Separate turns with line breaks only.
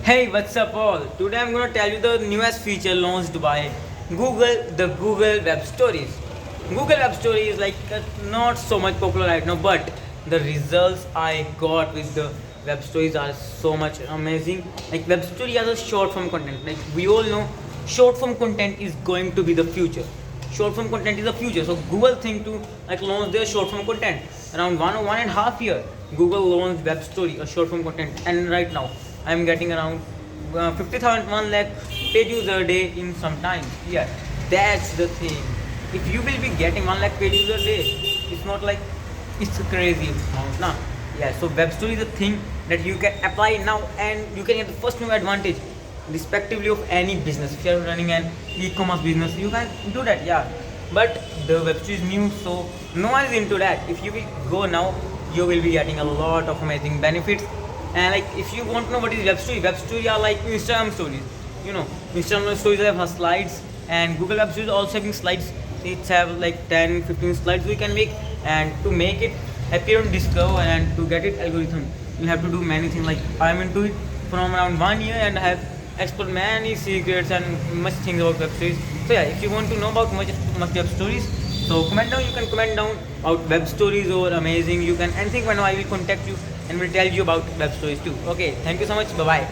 Hey, what's up all? Today I'm gonna tell you the newest feature launched by Google, the Google Web Stories. Google Web Story is like not so much popular right now, but the results I got with the web stories are so much amazing. Like web story as a short form content. Like we all know, short form content is going to be the future. Short form content is the future. So Google think to like launch their short form content around 1 or 1.5 year. Google launched web story, a short form content, and right now I'm getting around 50,000 1 lakh page user a day in some time. Yeah, that's the thing. If you will be getting 1 lakh page user a day, it's not like it's a crazy amount, nah. Yeah, so web story is a thing that you can apply now and you can get the first new advantage respectively of any business. If you are running an e-commerce business, you can do that, yeah. But the web story is new, so no one is into that. If you will go now, you will be getting a lot of amazing benefits. And like if you want to know what is web story are like Instagram stories. You know, Instagram stories have slides, and Google Web Stories also having slides. It's have like 10, 15 slides we can make, and to make it appear on Discover and to get it algorithm, you have to do many things. Like I'm into it from around 1 year and I have explored many secrets and much things about web stories. So yeah, if you want to know about much web stories, so comment down. You can comment down about web stories or amazing. You can anything. When I will contact you and will tell you about web stories too. Okay, thank you so much. Bye bye.